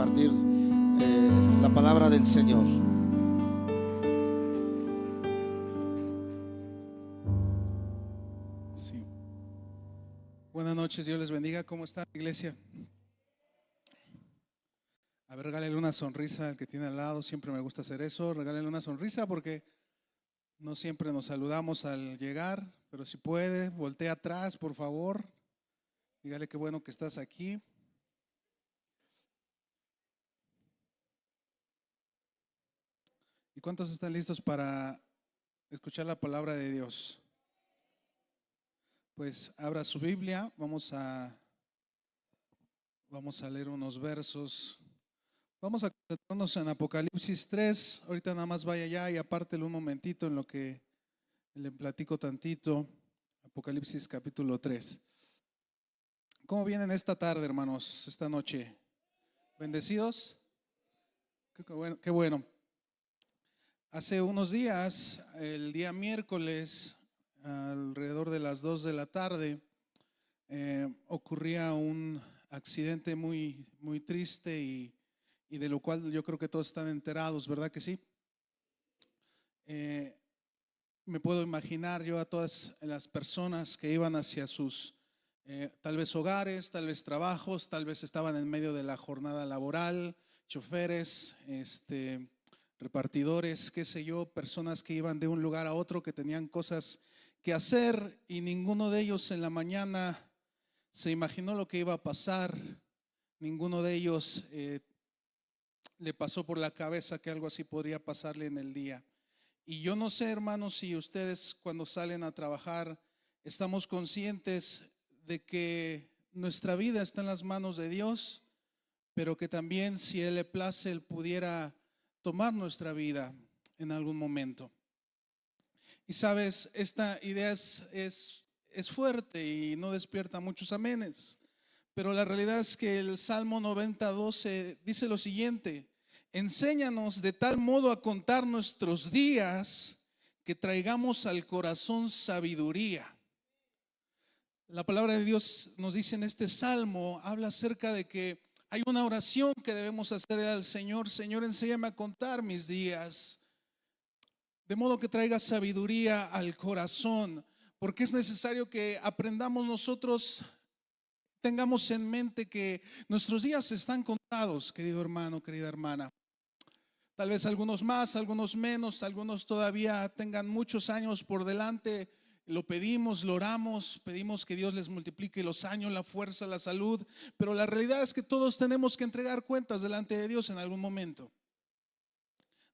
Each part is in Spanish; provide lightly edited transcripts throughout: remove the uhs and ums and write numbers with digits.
compartir la palabra del Señor. Sí. Buenas noches, Dios les bendiga. ¿Cómo está, iglesia? A ver, regálele una sonrisa al que tiene al lado. Siempre me gusta hacer eso. Regálele una sonrisa porque no siempre nos saludamos al llegar, pero si puede, voltee atrás, por favor. Dígale qué bueno que estás aquí. ¿Y cuántos están listos para escuchar la palabra de Dios? Pues abra su Biblia, vamos a leer unos versos. Vamos a concentrarnos en Apocalipsis 3. Ahorita nada más vaya allá y apártelo un momentito en lo que le platico tantito. Apocalipsis capítulo 3. ¿Cómo vienen esta tarde, hermanos, esta noche? ¿Bendecidos? Qué bueno. Hace unos días, el día miércoles, alrededor de las 2 de la tarde, ocurría un accidente muy, muy triste y de lo cual yo creo que todos están enterados, ¿verdad que sí? Me puedo imaginar yo a todas las personas que iban hacia sus tal vez hogares, tal vez trabajos, tal vez estaban en medio de la jornada laboral, choferes, repartidores, qué sé yo, personas que iban de un lugar a otro, que tenían cosas que hacer y ninguno de ellos en la mañana se imaginó lo que iba a pasar. Ninguno de ellos le pasó por la cabeza que algo así podría pasarle en el día. Y yo no sé, hermanos, si ustedes cuando salen a trabajar estamos conscientes de que nuestra vida está en las manos de Dios, pero que también, si Él le place, Él pudiera tomar nuestra vida en algún momento. Y sabes, esta idea es fuerte y no despierta muchos amenes, pero la realidad es que el Salmo 90:12 dice lo siguiente: enséñanos de tal modo a contar nuestros días que traigamos al corazón sabiduría. La palabra de Dios nos dice en este salmo, habla acerca de que hay una oración que debemos hacer al Señor: Señor, enséñame a contar mis días, de modo que traiga sabiduría al corazón, porque es necesario que aprendamos nosotros, tengamos en mente que nuestros días están contados, querido hermano, querida hermana. Tal vez algunos más, algunos menos, algunos todavía tengan muchos años por delante. Lo pedimos, lo oramos, pedimos que Dios les multiplique los años, la fuerza, la salud, pero la realidad es que todos tenemos que entregar cuentas delante de Dios en algún momento.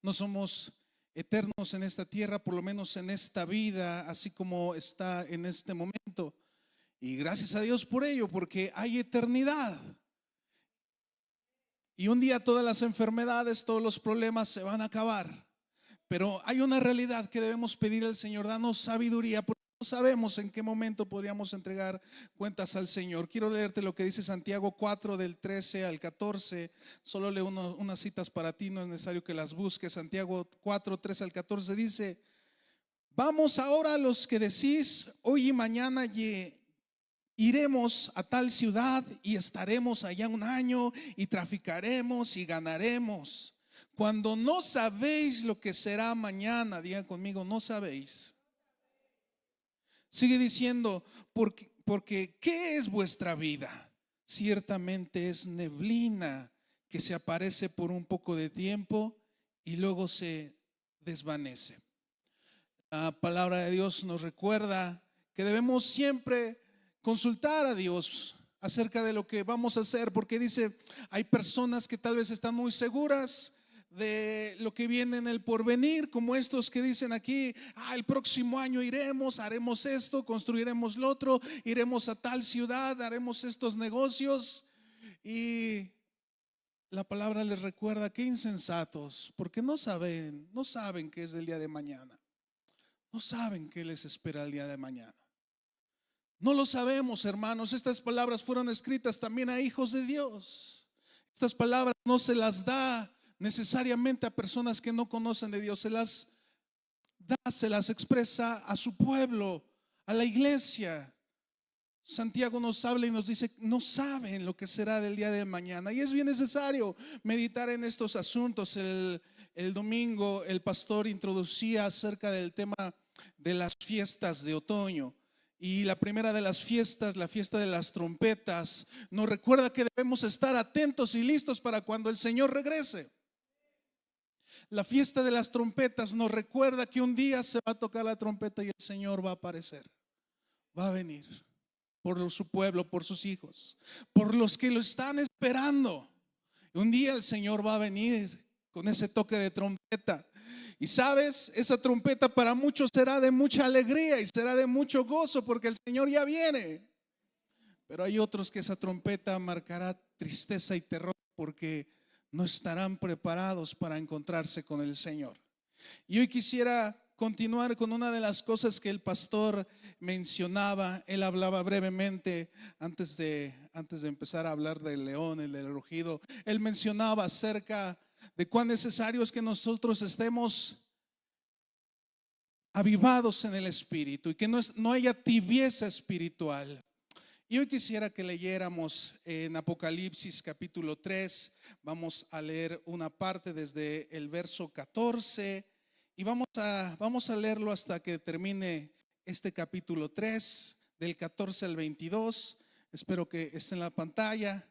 No somos eternos en esta tierra, por lo menos en esta vida, así como está en este momento. Y gracias a Dios por ello, porque hay eternidad. Y un día todas las enfermedades, todos los problemas se van a acabar. Pero hay una realidad que debemos pedir al Señor: danos sabiduría, porque no sabemos en qué momento podríamos entregar cuentas al Señor. Quiero leerte lo que dice Santiago 4 del 13 al 14. Solo leo unas citas para ti, no es necesario que las busques. Santiago 4, 13 al 14 dice: vamos ahora a los que decís, hoy y mañana iremos a tal ciudad y estaremos allá un año y traficaremos y ganaremos, cuando no sabéis lo que será mañana. Digan conmigo, no sabéis. Sigue diciendo, porque ¿qué es vuestra vida? Ciertamente es neblina que se aparece por un poco de tiempo y luego se desvanece. La palabra de Dios nos recuerda que debemos siempre consultar a Dios acerca de lo que vamos a hacer, porque dice, hay personas que tal vez están muy seguras de lo que viene en el porvenir, como estos que dicen aquí: el próximo año iremos, haremos esto, construiremos lo otro, iremos a tal ciudad, haremos estos negocios. Y la palabra les recuerda: qué insensatos, porque no saben qué es del día de mañana. No saben qué les espera el día de mañana. No lo sabemos, hermanos. Estas palabras fueron escritas también a hijos de Dios. Estas palabras no se las da necesariamente a personas que no conocen de Dios. Se las da, se las expresa a su pueblo, a la iglesia. Santiago nos habla y nos dice, no saben lo que será del día de mañana. Y es bien necesario meditar en estos asuntos. El domingo el pastor introducía acerca del tema de las fiestas de otoño. Y la primera de las fiestas, la fiesta de las trompetas, nos recuerda que debemos estar atentos y listos para cuando el Señor regrese. La fiesta de las trompetas nos recuerda que un día se va a tocar la trompeta y el Señor va a aparecer, va a venir por su pueblo, por sus hijos, por los que lo están esperando. Un día el Señor va a venir con ese toque de trompeta. Y sabes, esa trompeta para muchos será de mucha alegría y será de mucho gozo porque el Señor ya viene. Pero hay otros que esa trompeta marcará tristeza y terror porque no estarán preparados para encontrarse con el Señor. Y hoy quisiera continuar con una de las cosas que el pastor mencionaba. Él hablaba brevemente antes de empezar a hablar del león, el del rugido. Él mencionaba acerca de cuán necesario es que nosotros estemos avivados en el espíritu y que no haya tibieza espiritual. Y hoy quisiera que leyéramos en Apocalipsis capítulo 3. Vamos a leer una parte desde el verso 14 y vamos a leerlo hasta que termine este capítulo 3, del 14 al 22. Espero que esté en la pantalla.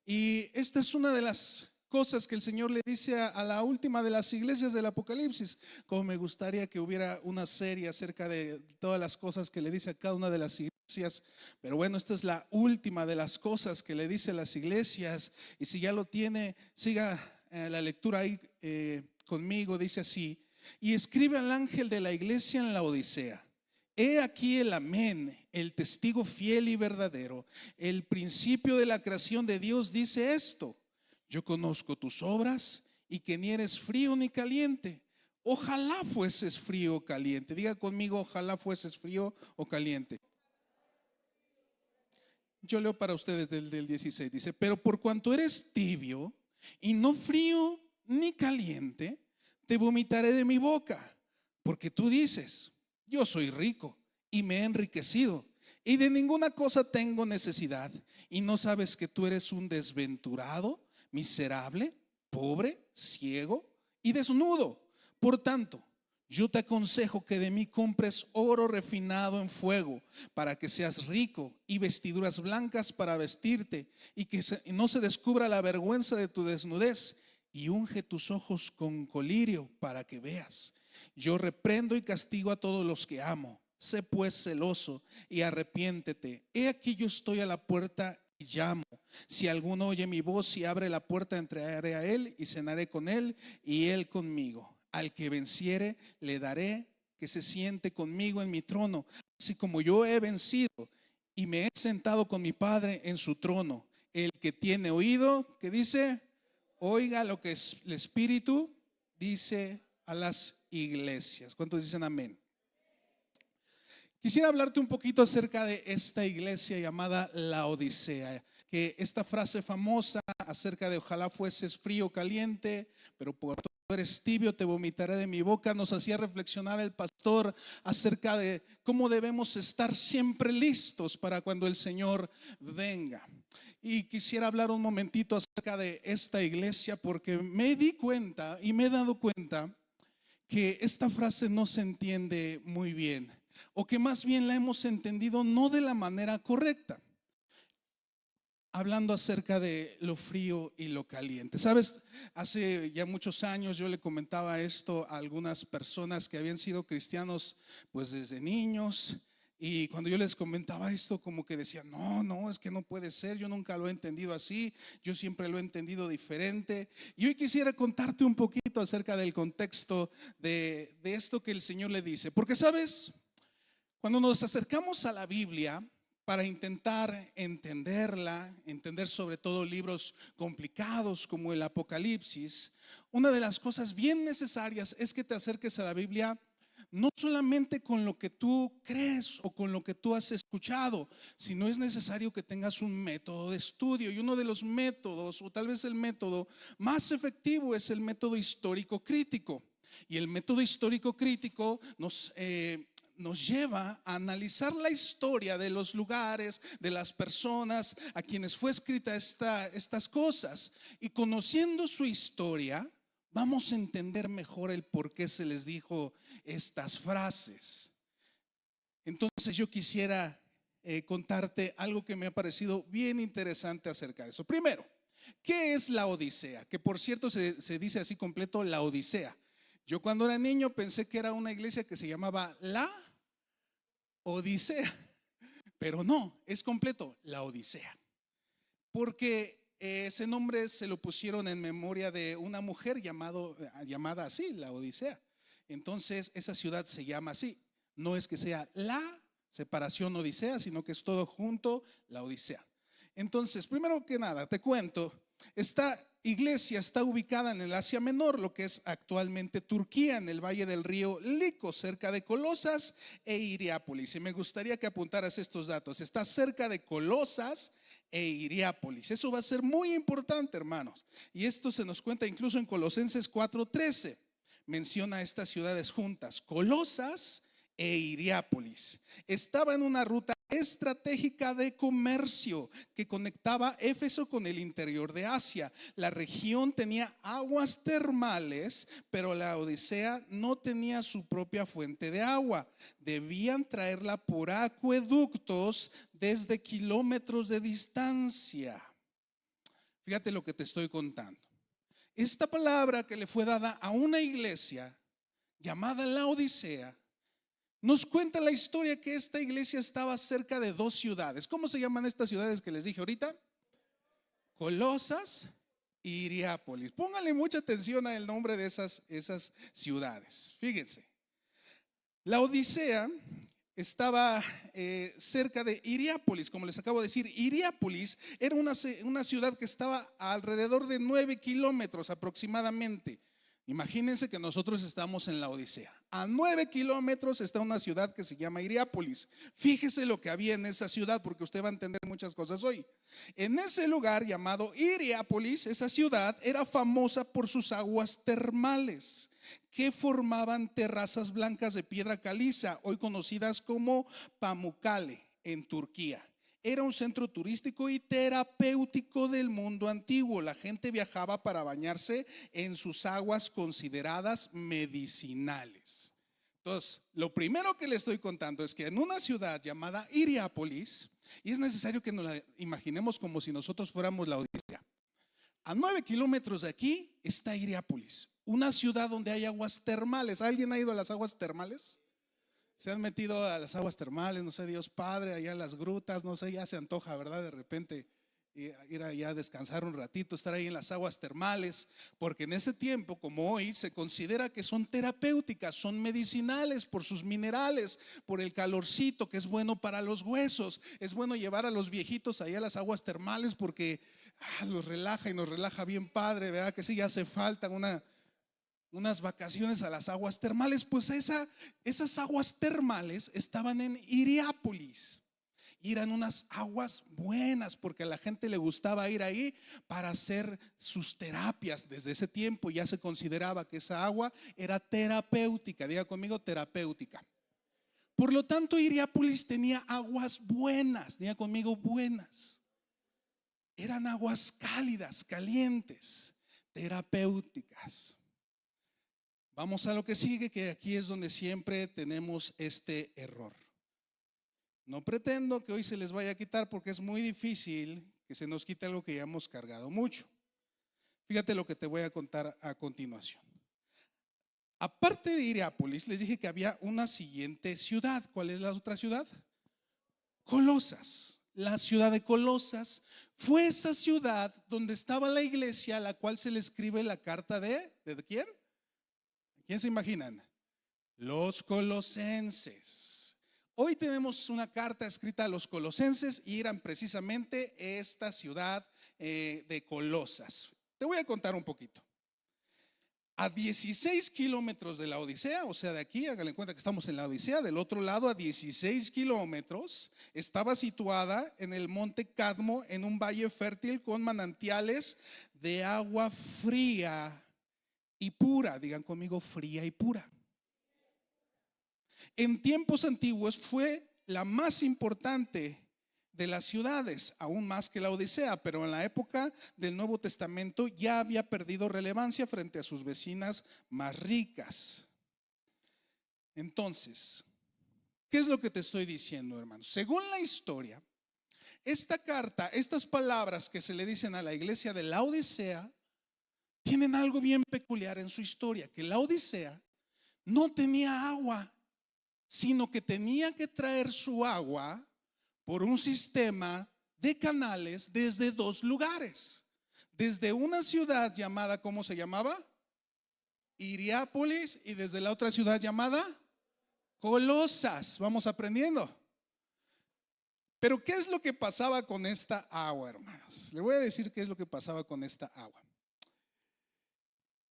Y esta es una de las cosas que el Señor le dice a la última de las iglesias del Apocalipsis. Como me gustaría que hubiera una serie acerca de todas las cosas que le dice a cada una de las iglesias, pero bueno, esta es la última de las cosas que le dice a las iglesias. Y si ya lo tiene, siga la lectura ahí conmigo. Dice así: y escribe al ángel de la iglesia en la Odisea: he aquí el amén, el testigo fiel y verdadero, el principio de la creación de Dios, dice esto: yo conozco tus obras y que ni eres frío ni caliente. Ojalá fueses frío o caliente. Diga conmigo: ojalá fueses frío o caliente. Yo leo para ustedes del 16. Dice: pero por cuanto eres tibio y no frío ni caliente, te vomitaré de mi boca. Porque tú dices: yo soy rico y me he enriquecido y de ninguna cosa tengo necesidad, y no sabes que tú eres un desventurado, miserable, pobre, ciego y desnudo. Por tanto, yo te aconsejo que de mí compres oro refinado en fuego, para que seas rico, y vestiduras blancas para vestirte, y que no se descubra la vergüenza de tu desnudez, y unge tus ojos con colirio para que veas. Yo reprendo y castigo a todos los que amo. Sé pues celoso y arrepiéntete. He aquí yo estoy a la puerta y llamo. Si alguno oye mi voz y abre la puerta, entraré a él y cenaré con él y él conmigo. Al que venciere le daré que se siente conmigo en mi trono, así como yo he vencido y me he sentado con mi Padre en su trono. El que tiene oído, ¿qué dice? Oiga lo que el Espíritu dice a las iglesias. ¿Cuántos dicen amén? Quisiera hablarte un poquito acerca de esta iglesia llamada la Odisea. Que esta frase famosa acerca de ojalá fueses frío o caliente, pero por todo eres tibio, te vomitaré de mi boca, nos hacía reflexionar el pastor acerca de cómo debemos estar siempre listos para cuando el Señor venga. Y quisiera hablar un momentito acerca de esta iglesia, porque me di cuenta y me he dado cuenta que esta frase no se entiende muy bien, o que más bien la hemos entendido no de la manera correcta, hablando acerca de lo frío y lo caliente. Sabes, hace ya muchos años yo le comentaba esto a algunas personas que habían sido cristianos pues desde niños, y cuando yo les comentaba esto, como que decían: no, es que no puede ser, yo nunca lo he entendido así, yo siempre lo he entendido diferente. Y hoy quisiera contarte un poquito acerca del contexto de esto que el Señor le dice, porque sabes, cuando nos acercamos a la Biblia para intentar entenderla, entender sobre todo libros complicados como el Apocalipsis, una de las cosas bien necesarias es que te acerques a la Biblia no solamente con lo que tú crees o con lo que tú has escuchado, sino es necesario que tengas un método de estudio. Y uno de los métodos, o tal vez el método más efectivo, es el método histórico crítico. Y el método histórico crítico nos nos lleva a analizar la historia de los lugares, de las personas a quienes fue escrita estas cosas. Y conociendo su historia, vamos a entender mejor el por qué se les dijo estas frases. Entonces yo quisiera contarte algo que me ha parecido bien interesante acerca de eso. Primero, ¿qué es la Odisea? Que por cierto se dice así completo, la Odisea. Yo cuando era niño pensé que era una iglesia que se llamaba La Odisea, pero no, es completo, la Odisea. Porque ese nombre se lo pusieron en memoria de una mujer llamada así, la Odisea. Entonces esa ciudad se llama así. No es que sea la separación Odisea, sino que es todo junto, la Odisea. Entonces, primero que nada, te cuento, esta iglesia está ubicada en el Asia Menor, lo que es actualmente Turquía, en el valle del río Lico, cerca de Colosas e Hierápolis. Y me gustaría que apuntaras estos datos. Está cerca de Colosas e Hierápolis. Eso va a ser muy importante, hermanos. Y esto se nos cuenta incluso en Colosenses 4:13. Menciona estas ciudades juntas, Colosas e Hierápolis. Estaba en una ruta estratégica de comercio que conectaba Éfeso con el interior de Asia. La región tenía aguas termales, pero la Odisea no tenía su propia fuente de agua. Debían traerla por acueductos desde kilómetros de distancia. Fíjate lo que te estoy contando. Esta palabra que le fue dada a una iglesia llamada la Odisea nos cuenta la historia que esta iglesia estaba cerca de dos ciudades. ¿Cómo se llaman estas ciudades que les dije ahorita? Colosas y Hierápolis. Pónganle mucha atención al nombre de esas ciudades. Fíjense, la Odisea estaba cerca de Hierápolis, como les acabo de decir. Hierápolis era una ciudad que estaba a alrededor de 9 kilómetros aproximadamente. Imagínense que nosotros estamos en la Odisea. A 9 kilómetros está una ciudad que se llama Hierápolis. Fíjese lo que había en esa ciudad, porque usted va a entender muchas cosas hoy. En ese lugar llamado Hierápolis, esa ciudad era famosa por sus aguas termales que formaban terrazas blancas de piedra caliza, hoy conocidas como Pamukkale, en Turquía. Era un centro turístico y terapéutico del mundo antiguo. La gente viajaba para bañarse en sus aguas consideradas medicinales. Entonces, lo primero que le estoy contando es que en una ciudad llamada Hierápolis, y es necesario que nos la imaginemos como si nosotros fuéramos la Odisea. A 9 kilómetros de aquí está Hierápolis, una ciudad donde hay aguas termales. ¿Alguien ha ido a las aguas termales? Se han metido a las aguas termales, no sé, Dios Padre, allá en las grutas, no sé, ya se antoja, ¿verdad? De repente ir allá a descansar un ratito, estar ahí en las aguas termales, porque en ese tiempo, como hoy, se considera que son terapéuticas, son medicinales por sus minerales, por el calorcito que es bueno para los huesos. Es bueno llevar a los viejitos allá a las aguas termales porque los relaja y nos relaja bien padre, ¿verdad? Que sí, ya hace falta unas vacaciones a las aguas termales. Pues esas aguas termales estaban en Hierápolis y eran unas aguas buenas porque a la gente le gustaba ir ahí para hacer sus terapias. Desde ese tiempo ya se consideraba que esa agua era terapéutica. Diga conmigo, terapéutica. Por lo tanto, Hierápolis tenía aguas buenas. Diga conmigo, buenas. Eran aguas cálidas, calientes, terapéuticas. Vamos a lo que sigue, que aquí es donde siempre tenemos este error. No pretendo que hoy se les vaya a quitar porque es muy difícil que se nos quite algo que ya hemos cargado mucho. Fíjate lo que te voy a contar a continuación. Aparte de Hierápolis, les dije que había una siguiente ciudad. ¿Cuál es la otra ciudad? Colosas. La ciudad de Colosas fue esa ciudad donde estaba la iglesia a la cual se le escribe la carta ¿de quién? ¿Quién se imaginan? Los colosenses. Hoy tenemos una carta escrita a los colosenses y eran precisamente esta ciudad de Colosas. Te voy a contar un poquito. A 16 kilómetros de la Odisea, o sea, de aquí, háganle cuenta que estamos en la Odisea, del otro lado a 16 kilómetros, estaba situada en el monte Cadmo, en un valle fértil con manantiales de agua fría y pura. Digan conmigo, fría y pura. En tiempos antiguos fue la más importante de las ciudades, aún más que la Odisea, pero en la época del Nuevo Testamento ya había perdido relevancia frente a sus vecinas más ricas. Entonces, ¿qué es lo que te estoy diciendo, hermanos? Según la historia, esta carta, estas palabras que se le dicen a la iglesia de la Odisea, tienen algo bien peculiar en su historia, que la Odisea no tenía agua, sino que tenía que traer su agua por un sistema de canales desde dos lugares. Desde una ciudad llamada, ¿cómo se llamaba? Hierápolis, y desde la otra ciudad llamada Colosas. Vamos aprendiendo. Pero ¿qué es lo que pasaba con esta agua, hermanos? Le voy a decir qué es lo que pasaba con esta agua.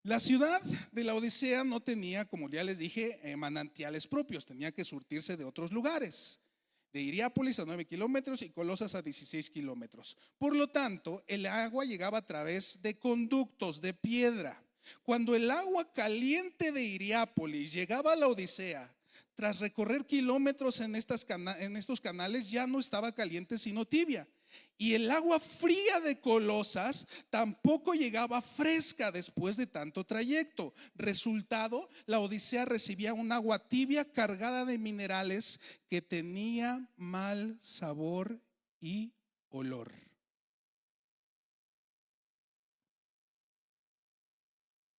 La ciudad de la Odisea no tenía, como ya les dije, manantiales propios, tenía que surtirse de otros lugares. De Hierápolis a 9 kilómetros y Colosas a 16 kilómetros. Por lo tanto, el agua llegaba a través de conductos de piedra. Cuando el agua caliente de Hierápolis llegaba a la Odisea, tras recorrer kilómetros en estos canales, ya no estaba caliente sino tibia. Y el agua fría de Colosas tampoco llegaba fresca después de tanto trayecto. Resultado, la Odisea recibía un agua tibia cargada de minerales que tenía mal sabor y olor.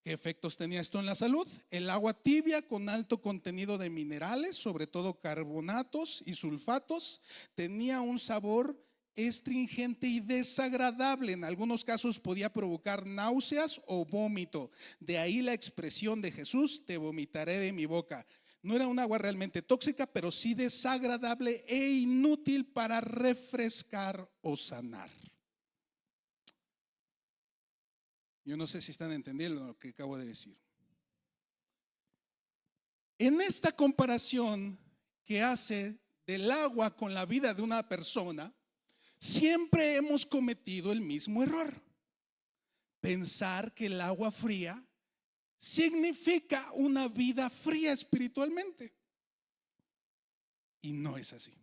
¿Qué efectos tenía esto en la salud? El agua tibia con alto contenido de minerales, sobre todo carbonatos y sulfatos, tenía un sabor astringente y desagradable. En algunos casos podía provocar náuseas o vómito. De ahí la expresión de Jesús: te vomitaré de mi boca. No era un agua realmente tóxica, pero sí desagradable e inútil para refrescar o sanar. Yo no sé si están entendiendo lo que acabo de decir. En esta comparación que hace del agua con la vida de una persona, siempre hemos cometido el mismo error: pensar que el agua fría significa una vida fría espiritualmente. Y no es así.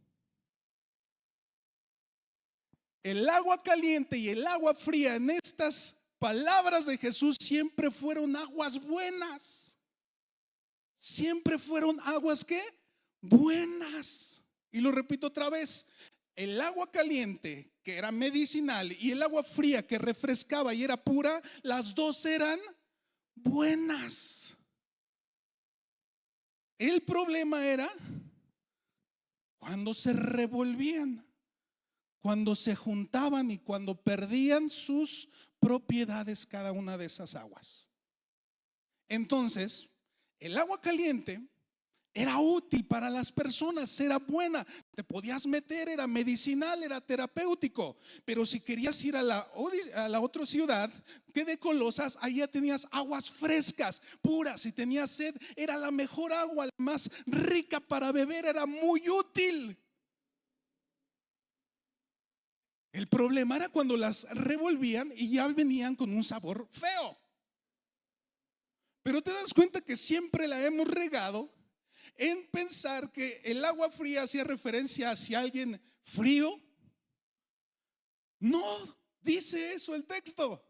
El agua caliente y el agua fría en estas palabras de Jesús siempre fueron aguas buenas. Siempre fueron aguas ¿qué? Buenas. Y lo repito otra vez: el agua caliente, que era medicinal, y el agua fría, que refrescaba y era pura, las dos eran buenas. El problema era cuando se revolvían, cuando se juntaban y cuando perdían sus propiedades cada una de esas aguas. Entonces, el agua caliente era útil para las personas, era buena, te podías meter, era medicinal, era terapéutico. Pero si querías ir a la otra ciudad, que de Colosas, allá tenías aguas frescas, puras. Si tenías sed, era la mejor agua, la más rica para beber, era muy útil. El problema era cuando las revolvían y ya venían con un sabor feo. Pero te das cuenta que siempre la hemos regado en pensar que el agua fría hacía referencia hacia alguien frío. No dice eso el texto,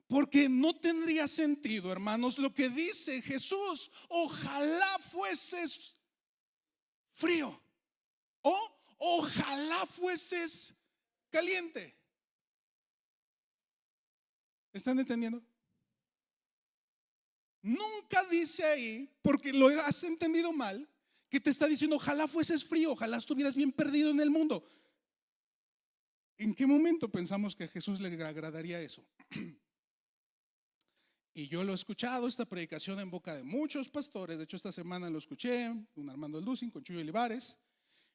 porque no tendría sentido, hermanos, lo que dice Jesús: ojalá fueses frío o ojalá fueses caliente. ¿Están entendiendo? Nunca dice ahí, porque lo has entendido mal, que te está diciendo ojalá fueses frío, ojalá estuvieras bien perdido en el mundo. ¿En qué momento pensamos que a Jesús le agradaría eso? Y yo lo he escuchado, esta predicación, en boca de muchos pastores. De hecho, esta semana lo escuché con Armando Alducin, con Chuyo Olivares,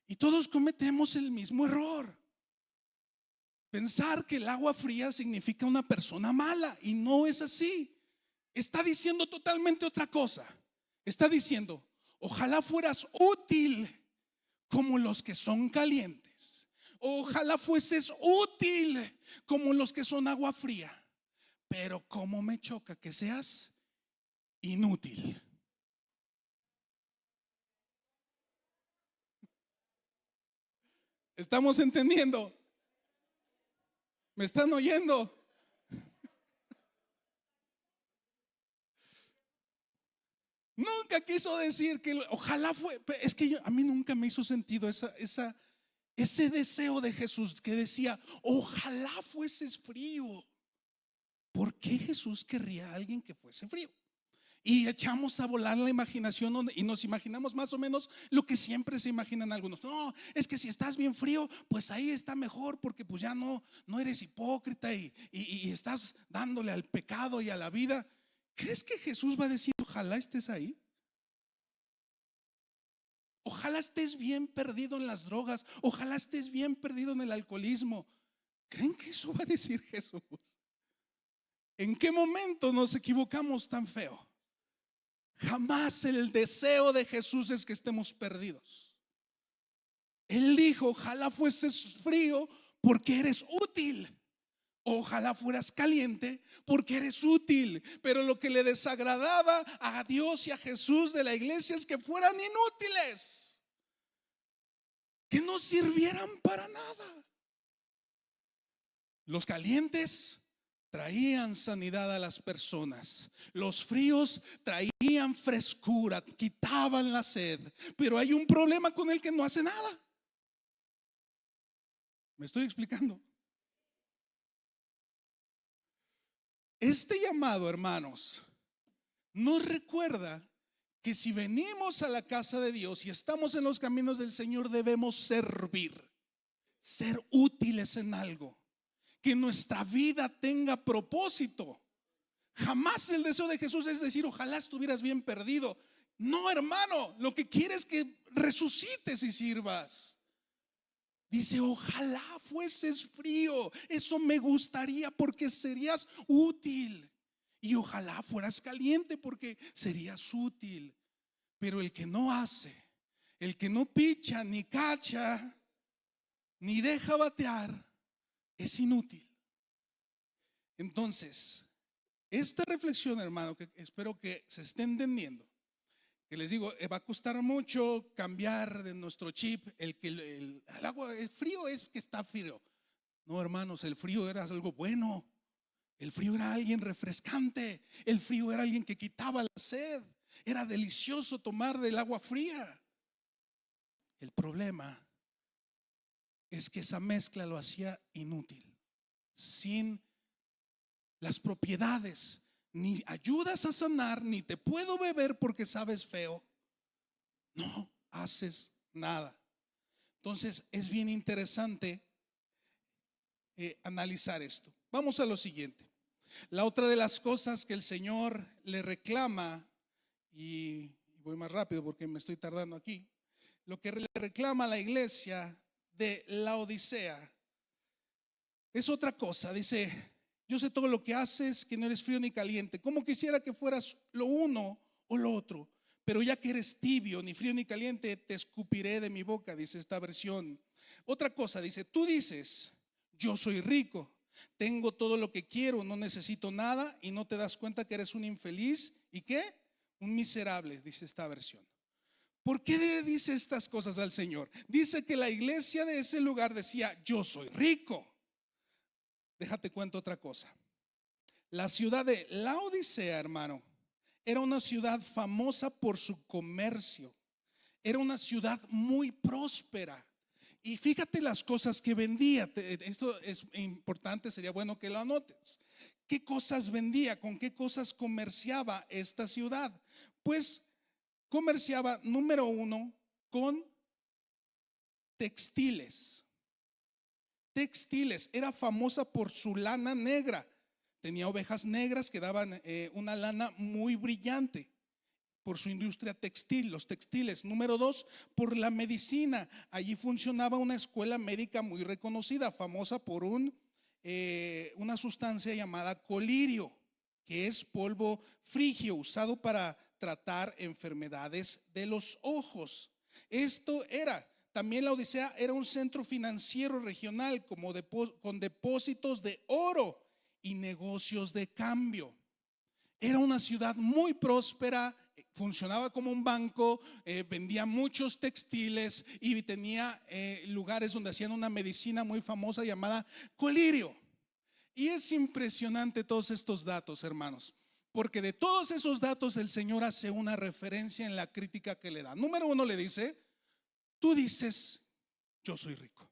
y todos cometemos el mismo error: pensar que el agua fría significa una persona mala, y no es así. Está diciendo totalmente otra cosa. Está diciendo: ojalá fueras útil como los que son calientes, ojalá fueses útil como los que son agua fría. Pero cómo me choca que seas inútil. ¿Estamos entendiendo? ¿Me están oyendo? Nunca quiso decir que ojalá fue. Es que a mí nunca me hizo sentido ese deseo de Jesús que decía, ojalá fueses frío. ¿Por qué Jesús querría a alguien que fuese frío? Y echamos a volar la imaginación y nos imaginamos más o menos lo que siempre se imaginan algunos. No, es que si estás bien frío, pues ahí está mejor, porque pues ya no eres hipócrita y estás dándole al pecado y a la vida. ¿Crees que Jesús va a decir, ojalá estés ahí? Ojalá estés bien perdido en las drogas, ojalá estés bien perdido en el alcoholismo. ¿Creen que eso va a decir Jesús? ¿En qué momento nos equivocamos tan feo? Jamás el deseo de Jesús es que estemos perdidos. Él dijo, ojalá fueses frío porque eres útil. Ojalá fueras caliente porque eres útil. Pero lo que le desagradaba a Dios y a Jesús de la iglesia es que fueran inútiles, que no sirvieran para nada. Los calientes traían sanidad a las personas. Los fríos traían frescura, quitaban la sed. Pero hay un problema con el que no hace nada. ¿Me estoy explicando? Este llamado, hermanos, nos recuerda que si venimos a la casa de Dios y estamos en los caminos del Señor, debemos servir, ser útiles en algo, que nuestra vida tenga propósito. Jamás el deseo de Jesús es decir, ojalá estuvieras bien perdido. No, hermano, lo que quiere es que resucites y sirvas. Dice, ojalá fueses frío. Eso me gustaría porque serías útil. Y ojalá fueras caliente porque serías útil. Pero el que no hace, el que no picha, ni cacha, ni deja batear, es inútil. Entonces, esta reflexión, hermano, que espero que se esté entendiendo, que les digo, va a costar mucho cambiar de nuestro chip el agua es frío, es que está frío. No, hermanos, el frío era algo bueno. El frío era alguien refrescante. El frío era alguien que quitaba la sed. Era delicioso tomar del agua fría. El problema es que esa mezcla lo hacía inútil, sin las propiedades. Ni ayudas a sanar, ni te puedo beber porque sabes feo. No haces nada. Entonces es bien interesante analizar esto. Vamos a lo siguiente. La otra de las cosas que el Señor le reclama, y voy más rápido porque me estoy tardando aquí. Lo que le reclama a la iglesia de Laodicea es otra cosa. Dice, yo sé todo lo que haces, que no eres frío ni caliente. Como quisiera que fueras lo uno o lo otro. Pero ya que eres tibio, ni frío ni caliente, te escupiré de mi boca, dice esta versión. Otra cosa, dice, tú dices, yo soy rico, tengo todo lo que quiero, no necesito nada, y no te das cuenta que eres un infeliz. ¿Y qué? Un miserable, dice esta versión. ¿Por qué le dice estas cosas al Señor? Dice que la iglesia de ese lugar decía, yo soy rico. Déjate cuento otra cosa. La ciudad de Laodicea, hermano, era una ciudad famosa por su comercio. Era una ciudad muy próspera. Y fíjate las cosas que vendía. Esto es importante, sería bueno que lo anotes. ¿Qué cosas vendía? ¿Con qué cosas comerciaba esta ciudad? Pues comerciaba, número uno, con textiles. Textiles, era famosa por su lana negra. Tenía ovejas negras que daban una lana muy brillante. Por su industria textil, los textiles. Número dos, por la medicina. Allí funcionaba una escuela médica muy reconocida, famosa por una sustancia llamada colirio, que es polvo frigio usado para tratar enfermedades de los ojos. Esto era. También la Odisea era un centro financiero regional con depósitos de oro y negocios de cambio. Era una ciudad muy próspera, funcionaba como un banco, vendía muchos textiles y tenía lugares donde hacían una medicina muy famosa llamada colirio. Y es impresionante todos estos datos, hermanos, porque de todos esos datos el Señor hace una referencia en la crítica que le da. Número uno, le dice: tú dices, yo soy rico.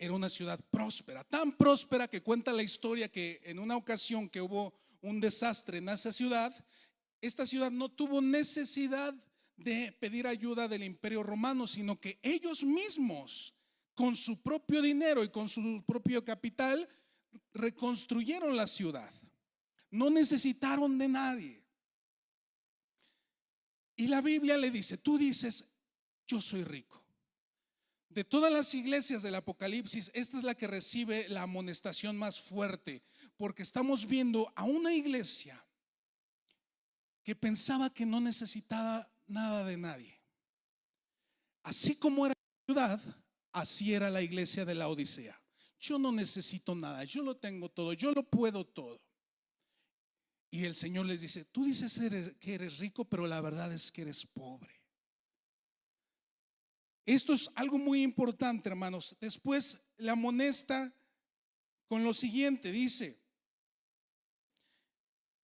Era una ciudad próspera, tan próspera que cuenta la historia que en una ocasión que hubo un desastre en esa ciudad, esta ciudad no tuvo necesidad de pedir ayuda del Imperio Romano, sino que ellos mismos, con su propio dinero y con su propio capital, reconstruyeron la ciudad. No necesitaron de nadie. Y la Biblia le dice: tú dices, yo soy rico. De todas las iglesias del Apocalipsis, esta es la que recibe la amonestación más fuerte, porque estamos viendo a una iglesia que pensaba que no necesitaba nada de nadie. Así como era la ciudad, así era la iglesia de la Odisea. Yo no necesito nada, yo lo tengo todo, yo lo puedo todo. Y el Señor les dice: tú dices que eres rico, pero la verdad es que eres pobre. Esto es algo muy importante, hermanos. Después le amonesta con lo siguiente, dice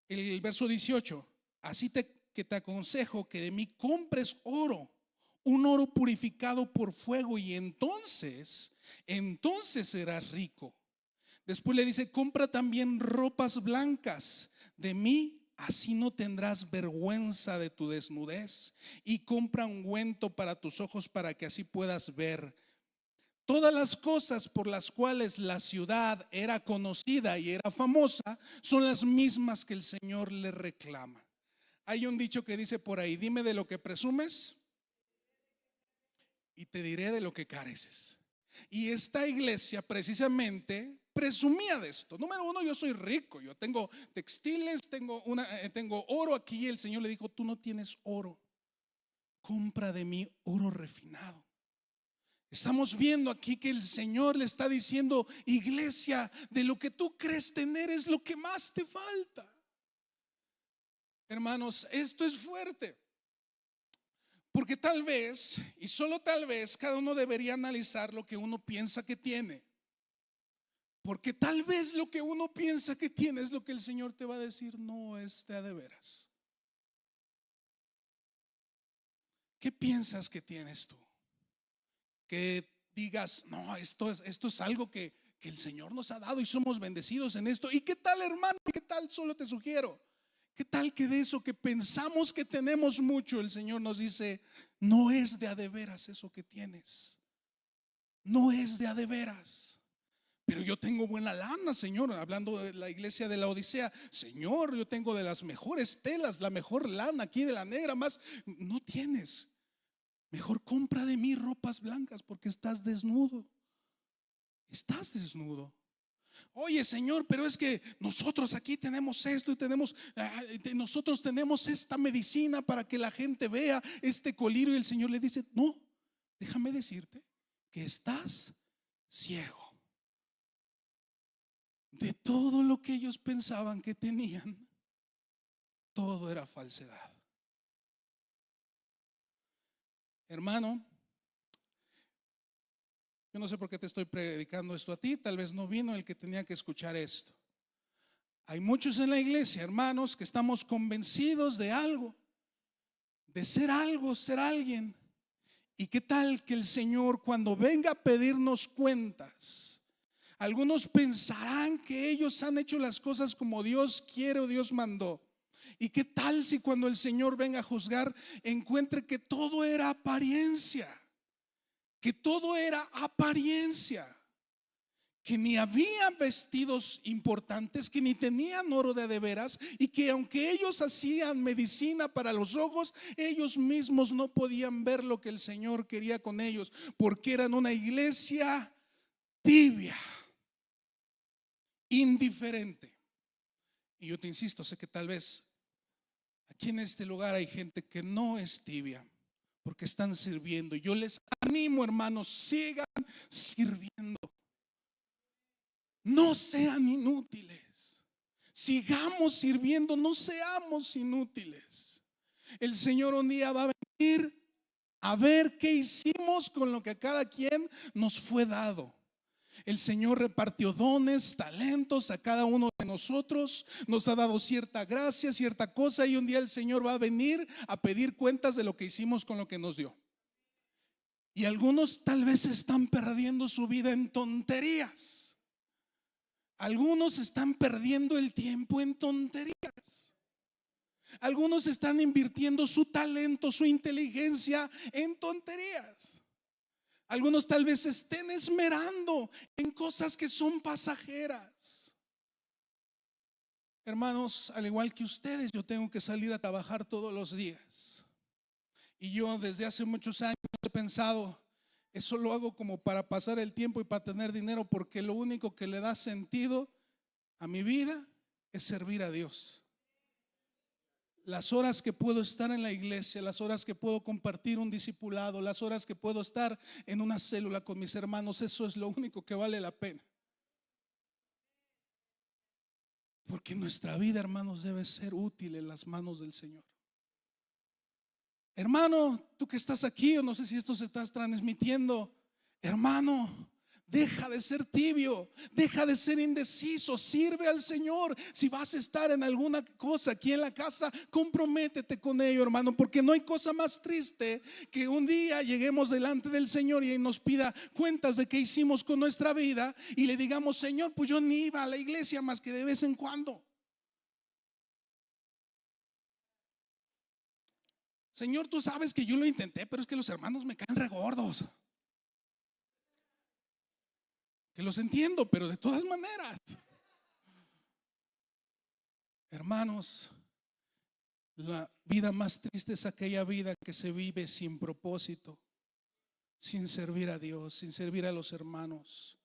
el verso 18: así que te aconsejo que de mí compres oro, un oro purificado por fuego, y entonces serás rico. Después le dice: compra también ropas blancas de mí, así no tendrás vergüenza de tu desnudez, y compra ungüento para tus ojos, para que así puedas ver. Todas las cosas por las cuales la ciudad era conocida y era famosa son las mismas que el Señor le reclama. Hay un dicho que dice por ahí: dime de lo que presumes y te diré de lo que careces. Y esta iglesia precisamente presumía de esto. Número uno: yo soy rico, yo tengo textiles, tengo oro aquí. El Señor le dijo: tú no tienes oro, compra de mí oro refinado. Estamos viendo aquí que el Señor le está diciendo: iglesia, de lo que tú crees tener es lo que más te falta. Hermanos, esto es fuerte, porque tal vez, y solo tal vez, cada uno debería analizar lo que uno piensa que tiene. Porque tal vez lo que uno piensa que tiene es lo que el Señor te va a decir no es de a de veras. ¿Qué piensas que tienes tú? Que digas: no, esto es algo que el Señor nos ha dado y somos bendecidos en esto. ¿Y qué tal, hermano? ¿Qué tal? Solo te sugiero, ¿qué tal que de eso que pensamos que tenemos mucho, el Señor nos dice: no es de a de veras eso que tienes? No es de a de veras. Pero yo tengo buena lana, Señor. Hablando de la iglesia de la Odisea: Señor, yo tengo de las mejores telas, la mejor lana aquí de la negra. Más no tienes. Mejor compra de mí ropas blancas, porque estás desnudo. Estás desnudo. Oye, Señor, pero es que nosotros aquí tenemos esto y nosotros tenemos esta medicina para que la gente vea este colirio. Y el Señor le dice: no, déjame decirte que estás ciego. De todo lo que ellos pensaban que tenían, todo era falsedad. Hermano, yo no sé por qué te estoy predicando esto a ti. Tal vez no vino el que tenía que escuchar esto. Hay muchos en la iglesia, hermanos, que estamos convencidos de algo, de ser algo, ser alguien. ¿Y qué tal que el Señor, cuando venga a pedirnos cuentas, algunos pensarán que ellos han hecho las cosas como Dios quiere o Dios mandó? ¿Y qué tal si cuando el Señor venga a juzgar encuentre que todo era apariencia? Que todo era apariencia. Que ni había vestidos importantes, que ni tenían oro de a de veras, y que aunque ellos hacían medicina para los ojos, ellos mismos no podían ver lo que el Señor quería con ellos, porque eran una iglesia tibia, indiferente. Y yo te insisto, sé que tal vez aquí en este lugar hay gente que no es tibia, porque están sirviendo. Yo les animo, hermanos, sigan sirviendo. No sean inútiles. Sigamos sirviendo, no seamos inútiles. El Señor un día va a venir a ver qué hicimos con lo que a cada quien nos fue dado. El Señor repartió dones, talentos a cada uno de nosotros, nos ha dado cierta gracia, cierta cosa, y un día el Señor va a venir a pedir cuentas de lo que hicimos con lo que nos dio. Y algunos tal vez están perdiendo su vida en tonterías. Algunos están perdiendo el tiempo en tonterías. Algunos están invirtiendo su talento, su inteligencia en tonterías. Algunos tal vez estén esmerando en cosas que son pasajeras. Hermanos, al igual que ustedes, yo tengo que salir a trabajar todos los días. Y yo desde hace muchos años he pensado, eso lo hago como para pasar el tiempo y para tener dinero, porque lo único que le da sentido a mi vida es servir a Dios. Las horas que puedo estar en la iglesia, las horas que puedo compartir un discipulado, las horas que puedo estar en una célula con mis hermanos, eso es lo único que vale la pena. Porque nuestra vida, hermanos, debe ser útil en las manos del Señor. Hermano, tú que estás aquí, o no sé si esto se está transmitiendo, hermano, deja de ser tibio, deja de ser indeciso, sirve al Señor. Si vas a estar en alguna cosa aquí en la casa, comprométete con ello, hermano, porque no hay cosa más triste que un día lleguemos delante del Señor y Él nos pida cuentas de qué hicimos con nuestra vida y le digamos, Señor, pues yo ni iba a la iglesia más que de vez en cuando. Señor, tú sabes que yo lo intenté, pero es que los hermanos me caen regordos. Que los entiendo, pero de todas maneras, hermanos, la vida más triste es aquella vida que se vive sin propósito, sin servir a Dios, sin servir a los hermanos.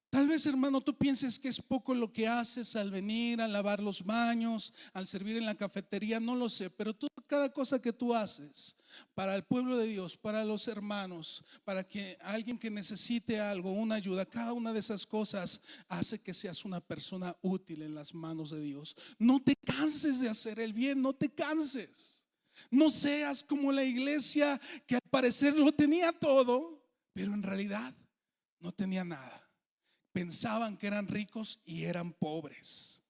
Tal vez, hermano, tú pienses que es poco lo que haces al venir, al lavar los baños, al servir en la cafetería, no lo sé, pero cada cosa que tú haces para el pueblo de Dios, para los hermanos, para que alguien que necesite algo, una ayuda, cada una de esas cosas hace que seas una persona útil en las manos de Dios. No te canses de hacer el bien, no te canses. No seas como la iglesia que al parecer lo tenía todo, pero en realidad no tenía nada. Pensaban que eran ricos y eran pobres.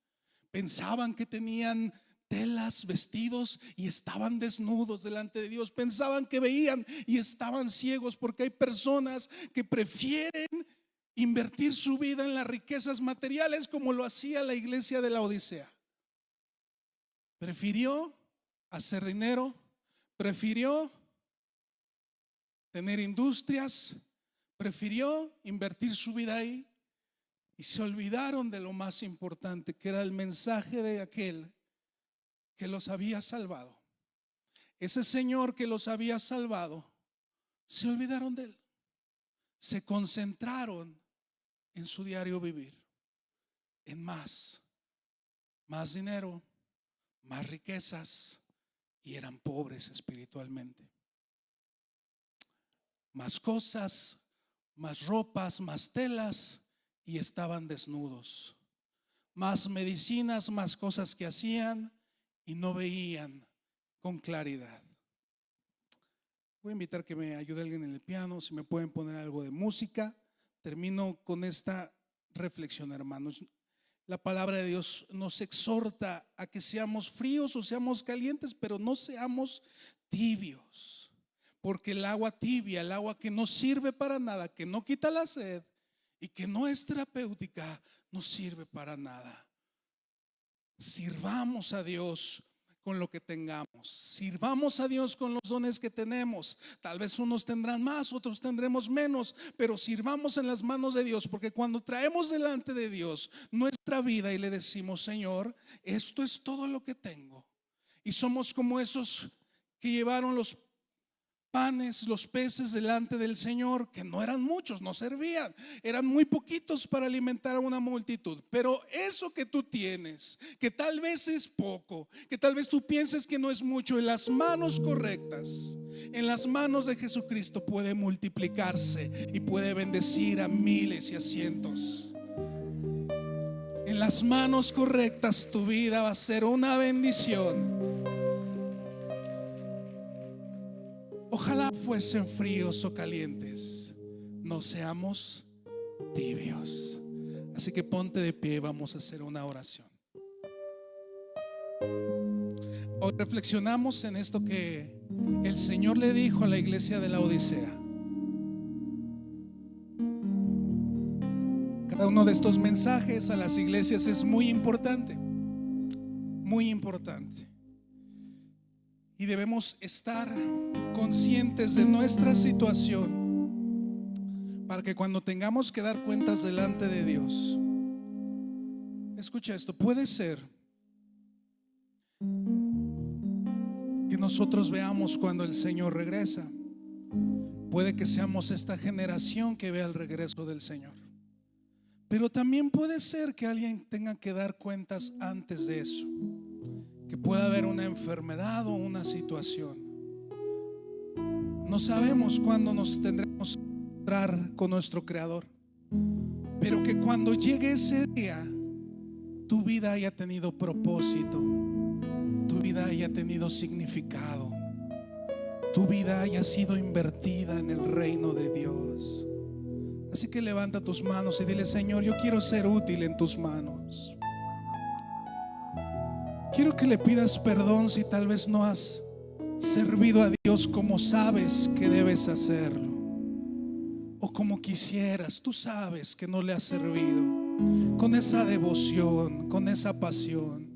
Pensaban que tenían telas, vestidos y estaban desnudos delante de Dios. Pensaban que veían y estaban ciegos, porque hay personas que prefieren invertir su vida en las riquezas materiales como lo hacía la iglesia de la Odisea. Prefirió hacer dinero, prefirió tener industrias, prefirió invertir su vida ahí. Y se olvidaron de lo más importante, que era el mensaje de aquel que los había salvado. Ese Señor que los había salvado, se olvidaron de Él. Se concentraron en su diario vivir, en más dinero, más riquezas, y eran pobres espiritualmente. Más cosas, más ropas, más telas, y estaban desnudos. Más medicinas, más cosas que hacían y no veían con claridad. Voy a invitar que me ayude alguien en el piano, si me pueden poner algo de música. Termino con esta reflexión, hermanos. La palabra de Dios nos exhorta a que seamos fríos o seamos calientes, pero no seamos tibios, porque el agua tibia, el agua que no sirve para nada, que no quita la sed y que no es terapéutica, no sirve para nada. Sirvamos a Dios con lo que tengamos, sirvamos a Dios con los dones que tenemos. Tal vez unos tendrán más, otros tendremos menos, pero sirvamos en las manos de Dios, porque cuando traemos delante de Dios nuestra vida y le decimos, Señor, esto es todo lo que tengo, y somos como esos que llevaron los panes, los peces delante del Señor, que no eran muchos, no servían, eran muy poquitos para alimentar a una multitud. Pero eso que tú tienes, que tal vez es poco, que tal vez tú pienses que no es mucho, en las manos correctas, en las manos de Jesucristo, puede multiplicarse y puede bendecir a miles y a cientos. En las manos correctas tu vida va a ser una bendición. Ojalá fuesen fríos o calientes, no seamos tibios. Así que ponte de pie, vamos a hacer una oración. Hoy reflexionamos en esto que el Señor le dijo a la iglesia de la Odisea. Cada uno de estos mensajes a las iglesias es muy importante, muy importante. Y debemos estar conscientes de nuestra situación para que cuando tengamos que dar cuentas delante de Dios, escucha esto, puede ser que nosotros veamos cuando el Señor regresa. Puede que seamos esta generación que vea el regreso del Señor. Pero también puede ser que alguien tenga que dar cuentas antes de eso, que pueda haber una enfermedad o una situación. No sabemos cuándo nos tendremos que encontrar con nuestro Creador, pero que cuando llegue ese día, tu vida haya tenido propósito, tu vida haya tenido significado, tu vida haya sido invertida en el reino de Dios. Así que levanta tus manos y dile: Señor, yo quiero ser útil en tus manos. Quiero que le pidas perdón si tal vez no has servido a Dios como sabes que debes hacerlo, o como quisieras. Tú sabes que no le has servido con esa devoción, con esa pasión.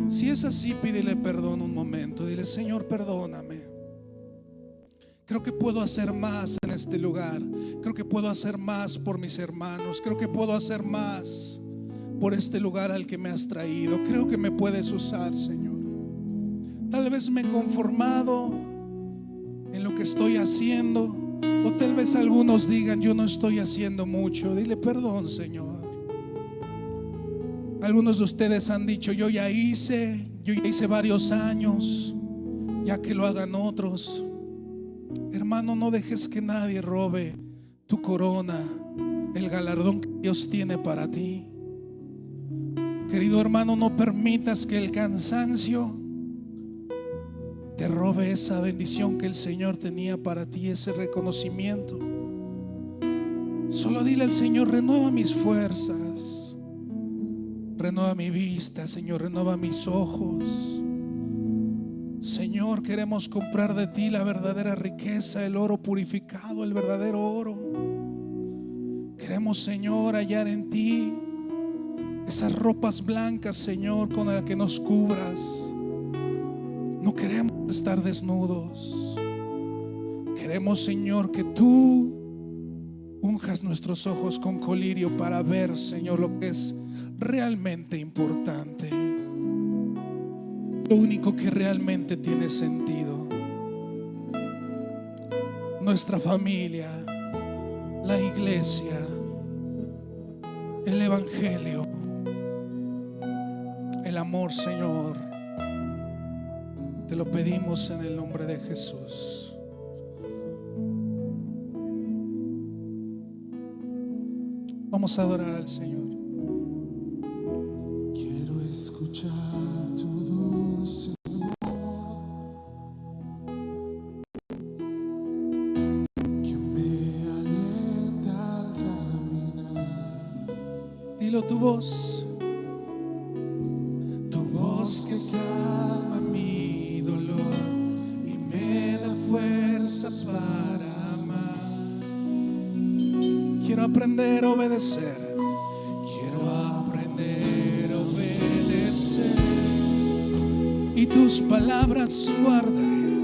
Si es así, pídele perdón un momento. Dile: Señor, perdóname. Creo que puedo hacer más en este lugar. Creo que puedo hacer más por mis hermanos. Creo que puedo hacer más por este lugar al que me has traído. Creo que me puedes usar, Señor. Tal vez me he conformado en lo que estoy haciendo, o tal vez algunos digan: yo no estoy haciendo mucho. Dile: perdón, Señor. Algunos de ustedes han dicho: yo ya hice varios años, ya que lo hagan otros. Hermano, no dejes que nadie robe tu corona, el galardón que Dios tiene para ti. Querido hermano, no permitas que el cansancio te robe esa bendición que el Señor tenía para ti, ese reconocimiento. Solo dile al Señor: renueva mis fuerzas, renueva mi vista, Señor, renueva mis ojos. Señor, queremos comprar de ti la verdadera riqueza, el oro purificado, el verdadero oro. Queremos, Señor, hallar en ti esas ropas blancas, Señor, con las que nos cubras. No queremos estar desnudos. Queremos, Señor, que tú unjas nuestros ojos con colirio para ver, Señor, lo que es realmente importante, lo único que realmente tiene sentido. Nuestra familia, la iglesia, el evangelio, el amor, Señor. Te lo pedimos en el nombre de Jesús. Vamos a adorar al Señor. Quiero escuchar tu dulce que me alienta al caminar. Dilo: tu voz Que calma mi dolor y me da fuerzas para amar. quiero aprender a obedecer. Quiero aprender a obedecer. Y tus palabras guardaré.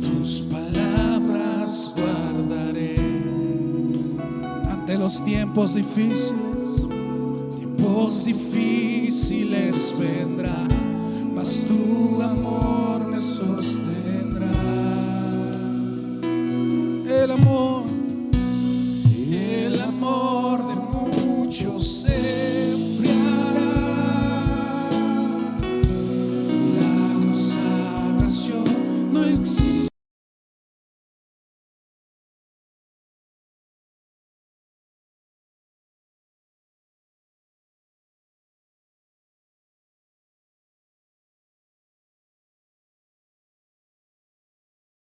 Tus palabras guardaré. Ante los tiempos difíciles, Tiempos difíciles vendrán, mas tu amor me sostendrá.